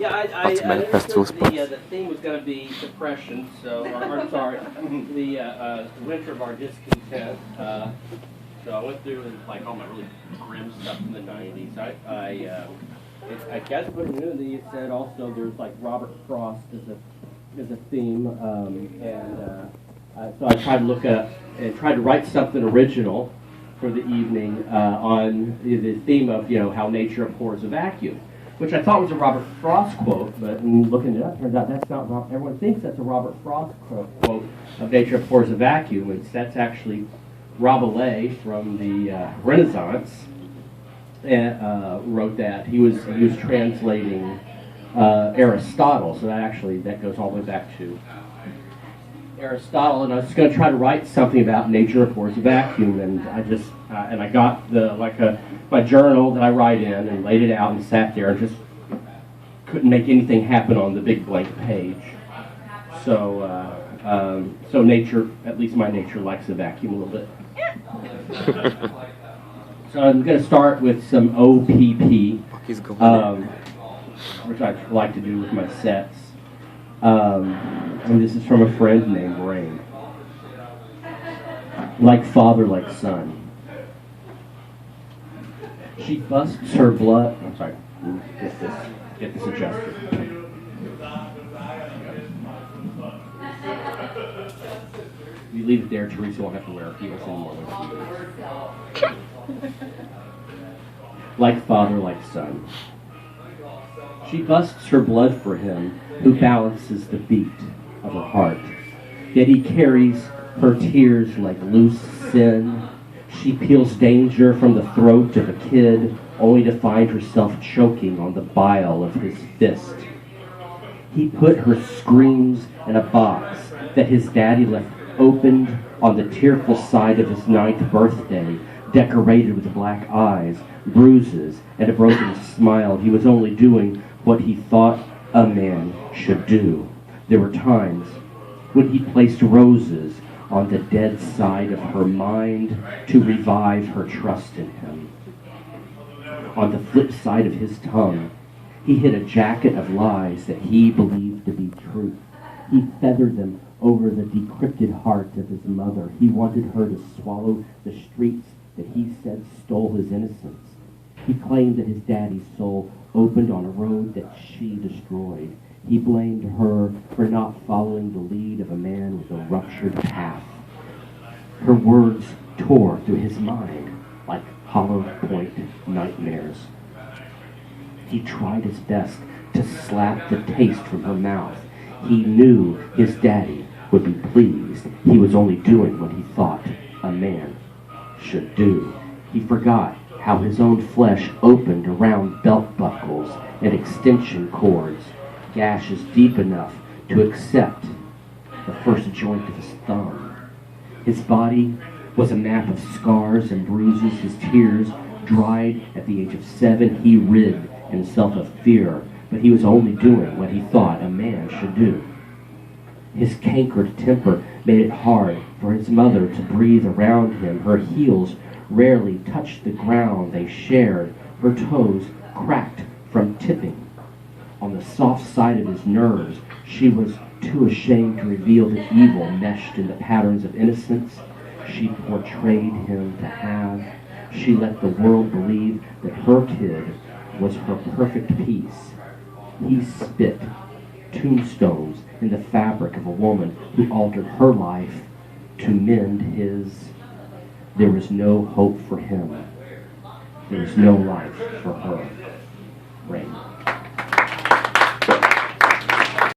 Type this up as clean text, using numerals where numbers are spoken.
What's the Manifesto spot? The theme was going to be depression, so, or sorry, the winter of our discontent. So I went through like all my really grim stuff in the 90s. I guess what it said also there's like Robert Frost as a theme, so I tried to look up and tried to write something original for the evening on the theme of how nature abhors a vacuum, which I thought was a Robert Frost quote, but in looking it up, turns out that's not. Everyone thinks that's a Robert Frost quote of nature abhors a vacuum, and that's actually Rabelais from the Renaissance wrote that. He was translating Aristotle, so that goes all the way back to Aristotle. And I was going to try to write something about nature abhors a vacuum, and I got my journal that I write in and laid it out and sat there and just couldn't make anything happen on the big blank page. So nature, at least my nature, likes a vacuum a little bit. So I'm going to start with some OPP, which I like to do with my sets. And this is from a friend named Rain. Like father, like son. She busts her blood. I'm sorry. Get this adjusted. You leave it there, Teresa won't have to wear heels anymore when she leaves. Like father, like son. She busts her blood for him, who balances the beat of her heart. Yet he carries her tears like loose sin. She peels danger from the throat of a kid, only to find herself choking on the bile of his fist. He put her screams in a box that his daddy left opened on the tearful side of his 9th birthday, decorated with black eyes, bruises, and a broken smile. He was only doing what he thought a man should do. There were times when he placed roses on the dead side of her mind to revive her trust in him. On the flip side of his tongue, he hid a jacket of lies that he believed to be truth. He feathered them over the decrypted heart of his mother. He wanted her to swallow the streets that he said stole his innocence. He claimed that his daddy's soul opened on a road that she destroyed. He blamed her for not following the lead of a man with a ruptured path. Her words tore through his mind like hollow point nightmares. He tried his best to slap the taste from her mouth. He knew his daddy would be pleased. He was only doing what he thought a man should do. He forgot how his own flesh opened around belt buckles and extension cords, gashes deep enough to accept the first joint of his thumb. His body was a map of scars and bruises. His tears dried at the age of 7. He rid himself of fear, but he was only doing what he thought a man should do. His cankered temper made it hard for his mother to breathe around him. Her heels rarely touched the ground they shared. Her toes cracked from tipping. On the soft side of his nerves, she was too ashamed to reveal the evil meshed in the patterns of innocence she portrayed him to have. She let the world believe that her kid was her perfect piece. He spit tombstones in the fabric of a woman who altered her life to mend his. There was no hope for him. There was no life for her.